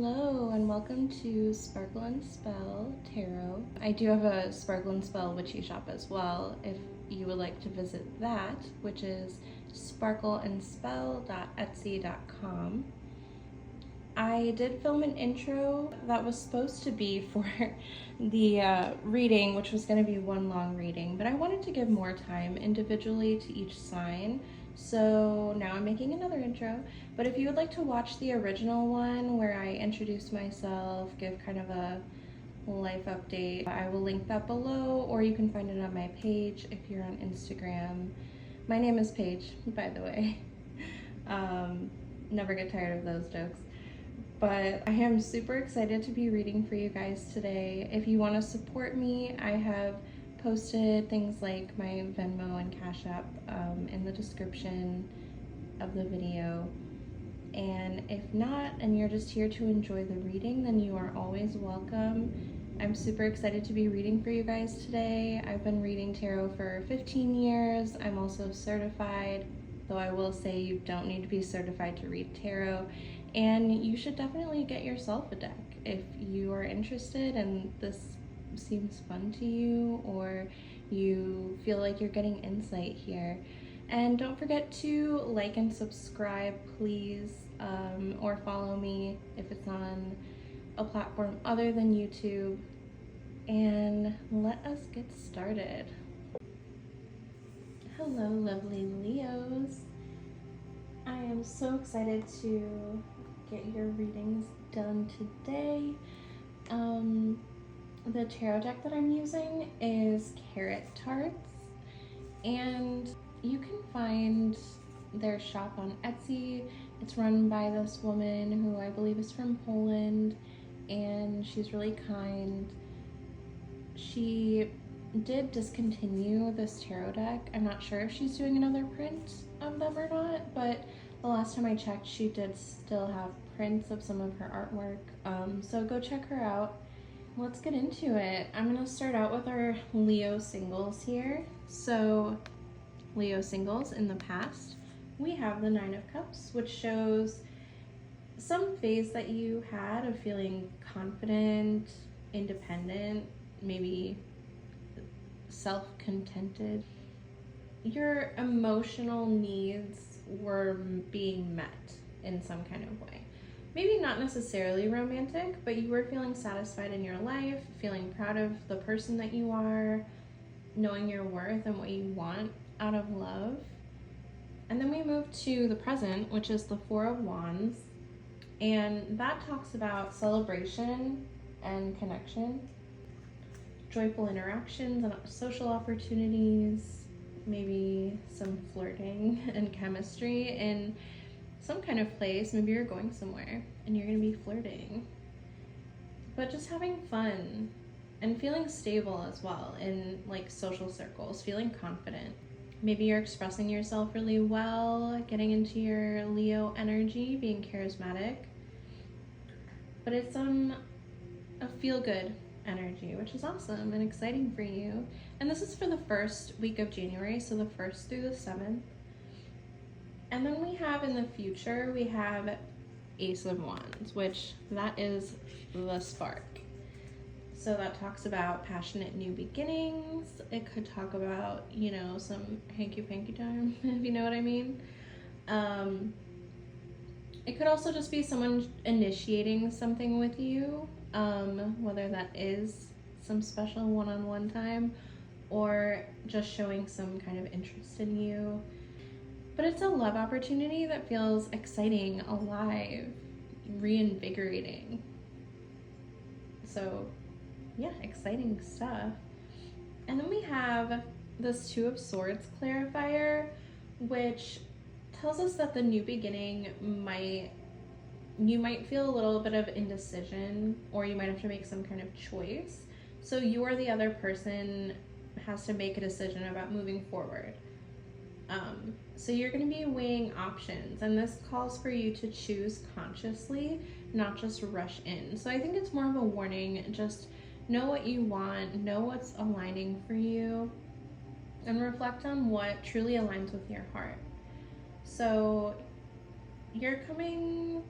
Hello and welcome to Sparkle and Spell Tarot. I do have a Sparkle and Spell witchy shop as well if you would like to visit that, which is sparkleandspell.etsy.com. I did film an intro that was supposed to be for the reading, which was going to be one long reading, but I wanted to give more time individually to each sign. So now I'm making another intro, but if you would like to watch the original one where I introduce myself, give kind of a life update, I will link that below, or you can find it on my page if you're on Instagram. My name is Paige, by the way. Never get tired of those jokes. But I am super excited to be reading for you guys today. If you want to support me, I have posted things like my Venmo and Cash App in the description of the video. And if not, and you're just here to enjoy the reading, then you are always welcome. I'm super excited to be reading for you guys today. I've been reading tarot for 15 years. I'm also certified, though I will say you don't need to be certified to read tarot. And you should definitely get yourself a deck if you are interested and this seems fun to you, or you feel like you're getting insight here. And don't forget to like and subscribe, please, or follow me if it's on a platform other than YouTube. And let us get started. Hello, lovely Leos. I am so excited to get your readings done today. The tarot deck that I'm using is Carrot Tarts, and you can find their shop on Etsy. It's run by this woman who I believe is from Poland, and she's really kind. She did discontinue this tarot deck. I'm not sure if she's doing another print of them or not, but the last time I checked, she did still have prints of some of her artwork. So go check her out. Let's get into it. I'm gonna start out with our Leo singles here. So Leo singles in the past, we have the Nine of Cups, which shows some phase that you had of feeling confident, independent, maybe self-contented. Your emotional needs were being met in some kind of way. Maybe not necessarily romantic, but you were feeling satisfied in your life, feeling proud of the person that you are, knowing your worth and what you want out of love. And then we move to the present, which is the Four of Wands, and that talks about celebration and connection, joyful interactions and social opportunities, maybe some flirting and chemistry in some kind of place. Maybe you're going somewhere and you're gonna be flirting, but just having fun and feeling stable as well in like social circles, feeling confident. Maybe you're expressing yourself really well, getting into your Leo energy, being charismatic, but it's a feel-good energy, which is awesome and exciting for you. And this is for the first week of January, so the 1st through the 7th. And then we have in the future, we have Ace of Wands, which that is the spark. So that talks about passionate new beginnings. It could talk about, you know, some hanky-panky time, if you know what I mean. It could also just be someone initiating something with you, whether that is some special one-on-one time or just showing some kind of interest in you. But it's a love opportunity that feels exciting, alive, reinvigorating. So yeah, exciting stuff. And then we have this Two of Swords clarifier, which tells us that the new beginning you might feel a little bit of indecision, or you might have to make some kind of choice. So you or the other person has to make a decision about moving forward. So you're going to be weighing options, and this calls for you to choose consciously, not just rush in. So I think it's more of a warning. Just know what you want, know what's aligning for you, and reflect on what truly aligns with your heart. So you're coming,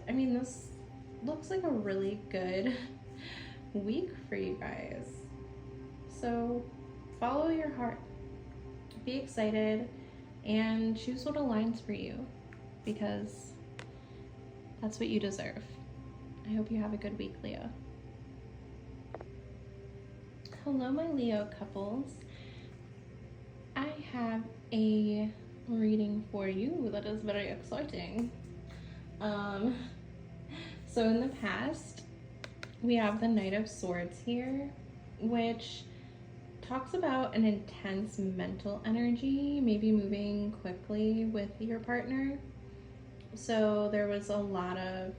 I mean, this looks like a really good week for you guys. So follow your heart, be excited, and choose what aligns for you, because that's what you deserve. I hope you have a good week, Leo. Hello, my Leo couples. I have a reading for you that is very exciting. So in the past, we have the Knight of Swords here, which talks about an intense mental energy, maybe moving quickly with your partner. So there was a lot of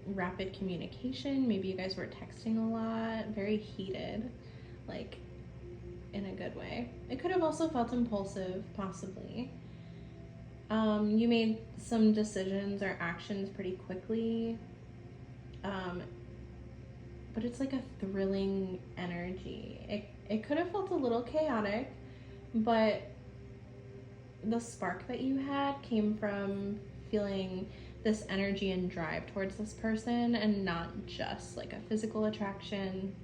rapid communication. Maybe you guys were texting a lot, very heated, like in a good way. It could have also felt impulsive, possibly. You made some decisions or actions pretty quickly. But it's like a thrilling energy. It could have felt a little chaotic, but the spark that you had came from feeling this energy and drive towards this person, and not just like a physical attraction.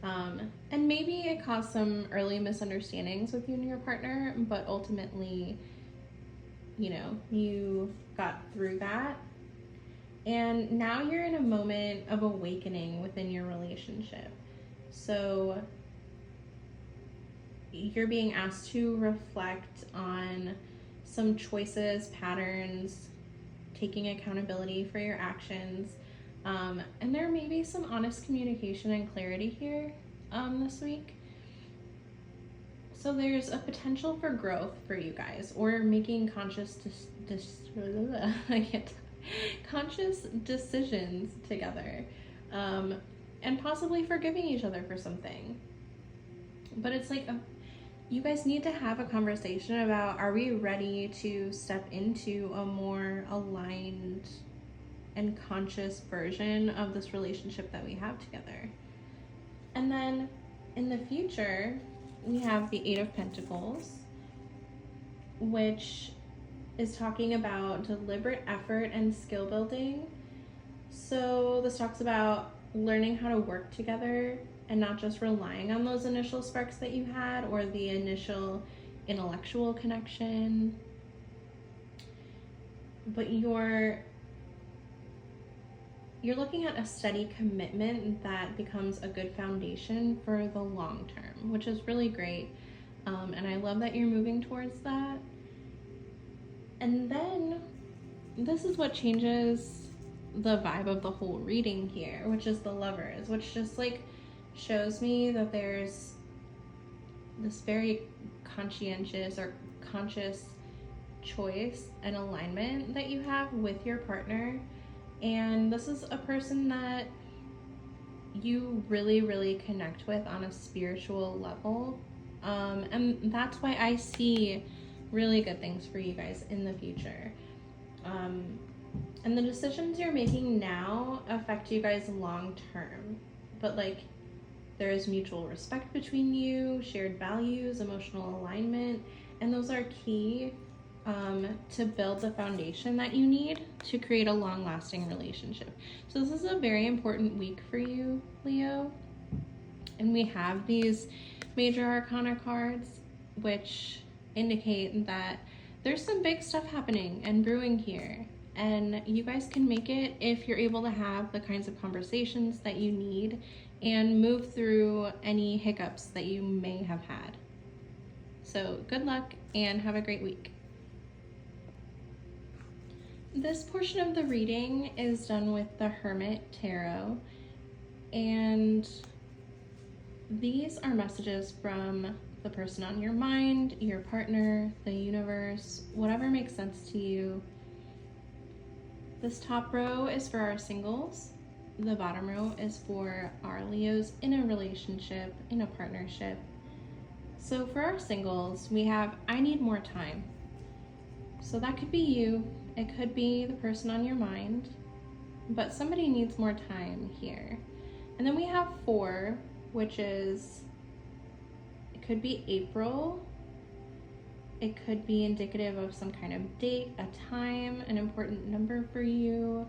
And maybe it caused some early misunderstandings with you and your partner, but ultimately, you got through that. And now you're in a moment of awakening within your relationship. So you're being asked to reflect on some choices, patterns, taking accountability for your actions. And there may be some honest communication and clarity here this week. So there's a potential for growth for you guys, or making conscious conscious decisions together, and possibly forgiving each other for something. But it's like you guys need to have a conversation about, are we ready to step into a more aligned and conscious version of this relationship that we have together? And then in the future, we have the Eight of Pentacles, which is talking about deliberate effort and skill building. So this talks about learning how to work together and not just relying on those initial sparks that you had or the initial intellectual connection, but you're looking at a steady commitment that becomes a good foundation for the long term, which is really great. And I love that you're moving towards that. And then this is what changes the vibe of the whole reading here, which is the Lovers, which just like shows me that there's this very conscientious or conscious choice and alignment that you have with your partner. And this is a person that you really, really connect with on a spiritual level. And that's why I see really good things for you guys in the future. And the decisions you're making now affect you guys long term. But like, there is mutual respect between you, shared values, emotional alignment, and those are key to build the foundation that you need to create a long-lasting relationship. So this is a very important week for you, Leo. And we have these major arcana cards, which indicate that there's some big stuff happening and brewing here. And you guys can make it if you're able to have the kinds of conversations that you need and move through any hiccups that you may have had. So good luck and have a great week. This portion of the reading is done with the Hermit Tarot, and these are messages from the person on your mind, your partner, the universe, whatever makes sense to you. This top row is for our singles. The bottom row is for our Leos in a relationship, in a partnership. So for our singles, we have, I need more time. So that could be you. It could be the person on your mind, but somebody needs more time here. And then we have 4, which is, it could be April. It could be indicative of some kind of date, a time, an important number for you.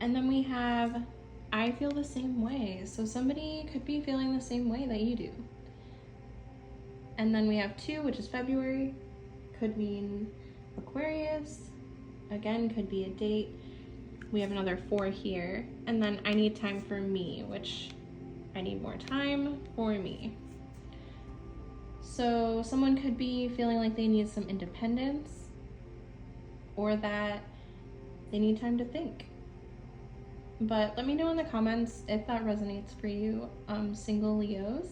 And then we have, I feel the same way. So somebody could be feeling the same way that you do. And then we have 2, which is February. Could mean Aquarius. Again, could be a date. We have another 4 here. And then I need time for me, which I need more time for me. So someone could be feeling like they need some independence, or that they need time to think. But let me know in the comments if that resonates for you, single Leos.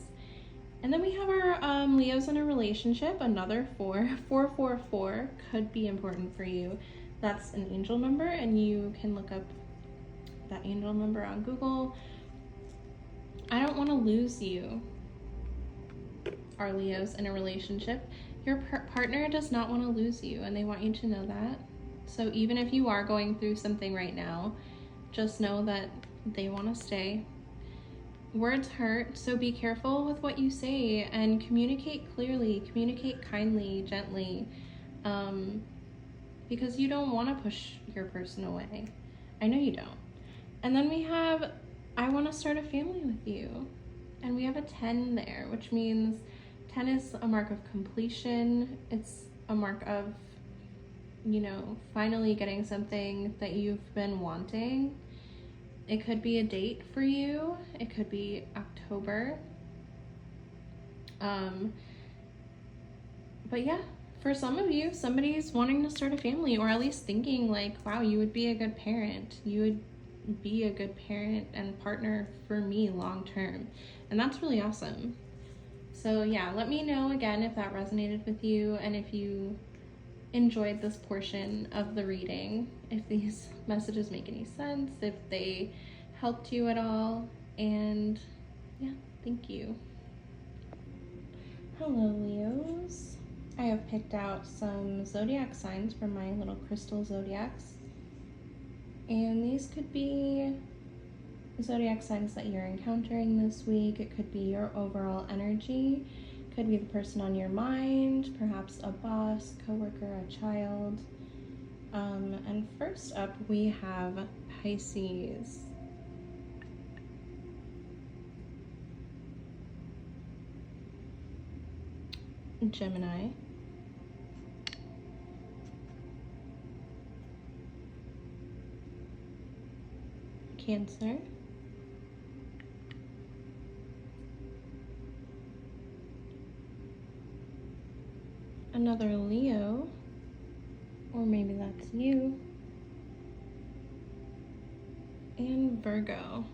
And then we have our Leos in a relationship, another 4. 444 could be important for you. That's an angel number, and you can look up that angel number on Google. I don't want to lose you, our Leos in a relationship. Your partner does not want to lose you, and they want you to know that. So even if you are going through something right now, just know that they want to stay. Words hurt, so be careful with what you say and communicate clearly, communicate kindly, gently, because you don't want to push your person away. I know you don't. And then we have, I want to start a family with you. And we have a 10 there, which means 10 is a mark of completion. It's a mark of, you know, finally getting something that you've been wanting. It could be a date for you. It could be October. But yeah, for some of you, somebody's wanting to start a family, or at least thinking like, wow, you would be a good parent. You would be a good parent and partner for me long term. And that's really awesome. So yeah, let me know again if that resonated with you, and if you enjoyed this portion of the reading, if these messages make any sense, if they helped you at all. And yeah, thank you. Hello, Leos. I have picked out some zodiac signs from my little crystal zodiacs, and these could be zodiac signs that you're encountering this week. It could be your overall energy. Could be the person on your mind, perhaps a boss, coworker, a child. And first up, we have Pisces. Gemini. Cancer. Another Leo, or maybe that's you, and Virgo.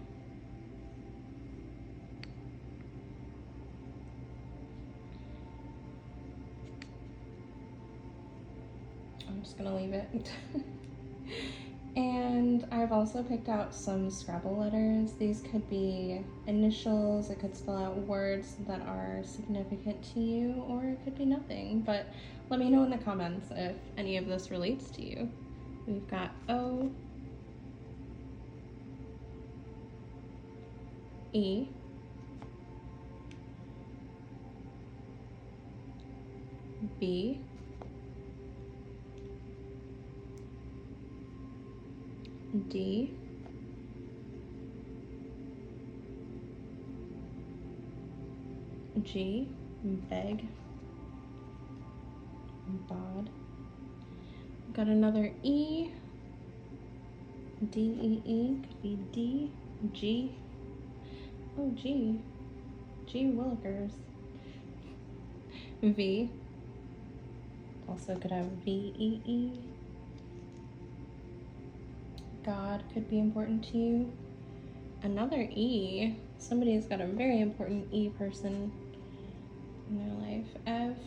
I'm just gonna leave it. And I've also picked out some Scrabble letters. These could be initials, it could spell out words that are significant to you, or it could be nothing. But let me know in the comments if any of this relates to you. We've got O, E, B, D, G, beg, bod. Got another E, D, E, E, could be D, G, oh G, G Willikers. V, also could have V, E, E. God could be important to you. Another E, somebody's got a very important E person in their life. F,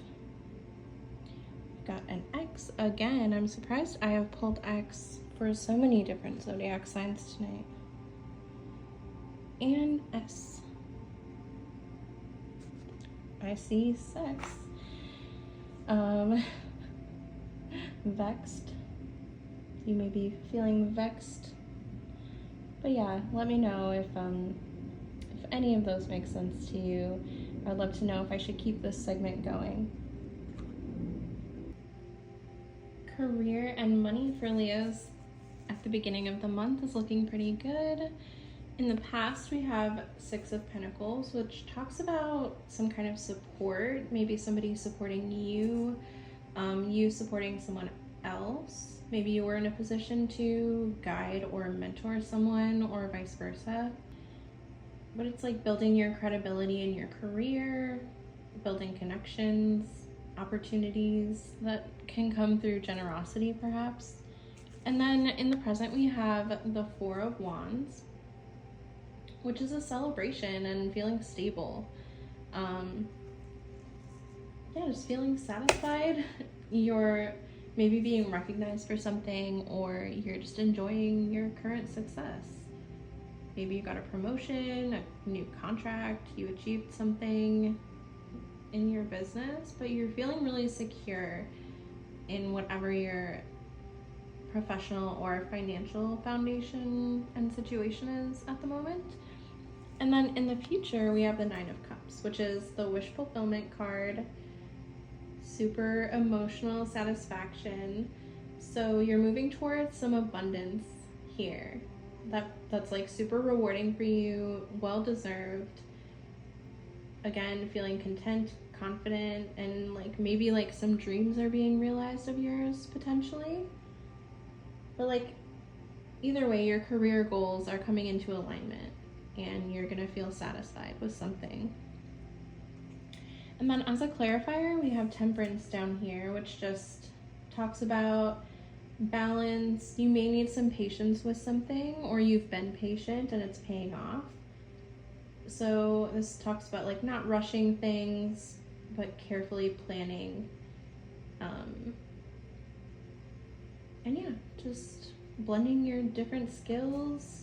got an X again. I'm surprised I have pulled X for so many different zodiac signs tonight. And S. I see sex. Vexed. You may be feeling vexed. But yeah, let me know if any of those make sense to you. I'd love to know if I should keep this segment going. Career and money for Leos at the beginning of the month is looking pretty good. In the past, we have Six of Pentacles, which talks about some kind of support, maybe somebody supporting you, you supporting someone else. Maybe you were in a position to guide or mentor someone, or vice versa. But it's like building your credibility in your career, building connections, opportunities that can come through generosity, perhaps. And then in the present, we have the Four of Wands, which is a celebration and feeling stable. Just feeling satisfied. You're maybe being recognized for something, or you're just enjoying your current success. Maybe you got a promotion, a new contract, you achieved something in your business, but you're feeling really secure in whatever your professional or financial foundation and situation is at the moment. And then in the future, we have the Nine of Cups, which is the wish fulfillment card. Super emotional satisfaction. So you're moving towards some abundance here. That's like super rewarding for you, well deserved. Again, feeling content, confident, and like maybe like some dreams are being realized of yours potentially. But like either way, your career goals are coming into alignment and you're gonna feel satisfied with something. And then as a clarifier, we have Temperance down here, which just talks about balance. You may need some patience with something, or you've been patient and it's paying off. So this talks about like not rushing things, but carefully planning. And yeah, just blending your different skills,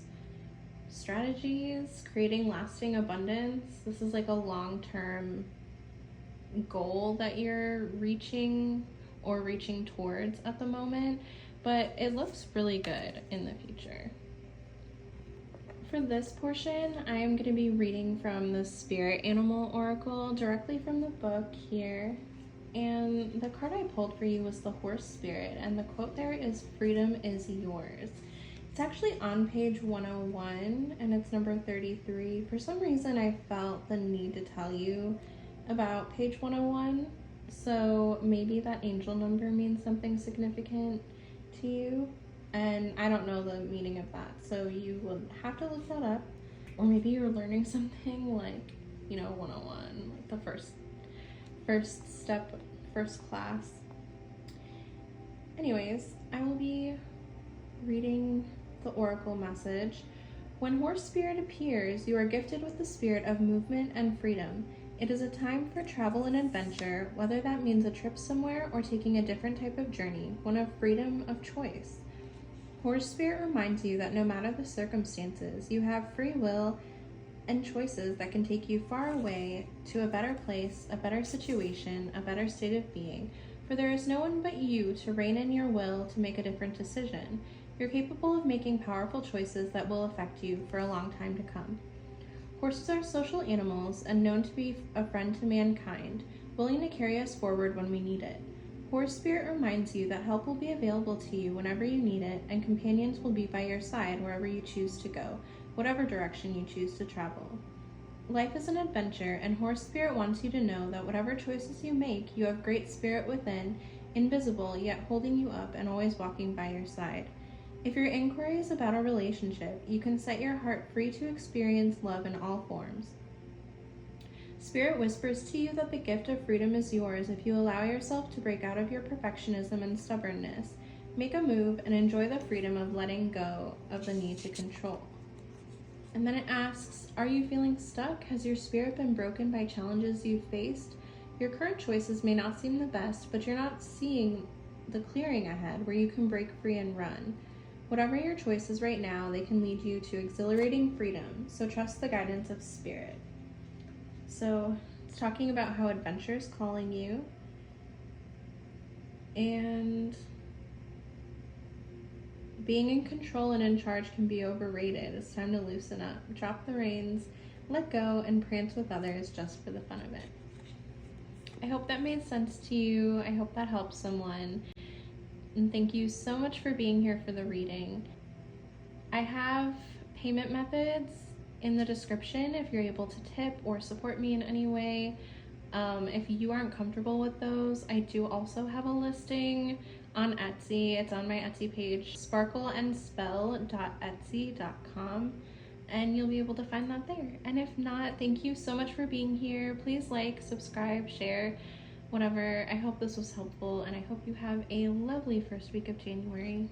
strategies, creating lasting abundance. This is like a long-term goal that you're reaching or reaching towards at the moment, but it looks really good in the future. For this portion, I am going to be reading from the Spirit Animal Oracle directly from the book here. And the card I pulled for you was the Horse Spirit, and the quote there is, "Freedom is yours." It's actually on page 101, and it's number 33. For some reason, I felt the need to tell you about page 101, so maybe that angel number means something significant to you, and I don't know the meaning of that, so you will have to look that up, or maybe you're learning something like, 101, like the first step, first class. Anyways, I will be reading the oracle message. When Horse Spirit appears, you are gifted with the spirit of movement and freedom. It is a time for travel and adventure, whether that means a trip somewhere or taking a different type of journey, one of freedom of choice. Horse Spirit reminds you that no matter the circumstances, you have free will and choices that can take you far away to a better place, a better situation, a better state of being, for there is no one but you to rein in your will to make a different decision. You're capable of making powerful choices that will affect you for a long time to come. Horses are social animals and known to be a friend to mankind, willing to carry us forward when we need it. Horse Spirit reminds you that help will be available to you whenever you need it, and companions will be by your side wherever you choose to go, whatever direction you choose to travel. Life is an adventure, and Horse Spirit wants you to know that whatever choices you make, you have great spirit within, invisible yet holding you up and always walking by your side. If your inquiry is about a relationship, you can set your heart free to experience love in all forms. Spirit whispers to you that the gift of freedom is yours if you allow yourself to break out of your perfectionism and stubbornness, make a move, and enjoy the freedom of letting go of the need to control. And then it asks, are you feeling stuck? Has your spirit been broken by challenges you've faced? Your current choices may not seem the best, but you're not seeing the clearing ahead where you can break free and run. Whatever your choices right now, they can lead you to exhilarating freedom, so trust the guidance of Spirit. So it's talking about how adventure is calling you, and being in control and in charge can be overrated. It's time to loosen up, drop the reins, let go, and prance with others just for the fun of it. I hope that made sense to you. I hope that helps someone. And thank you so much for being here for the reading. I have payment methods in the description if you're able to tip or support me in any way. If you aren't comfortable with those, I do also have a listing on Etsy. It's on my Etsy page, sparkleandspell.etsy.com, and you'll be able to find that there. And if not, thank you so much for being here. Please like, subscribe, share, whatever. I hope this was helpful, and I hope you have a lovely first week of January.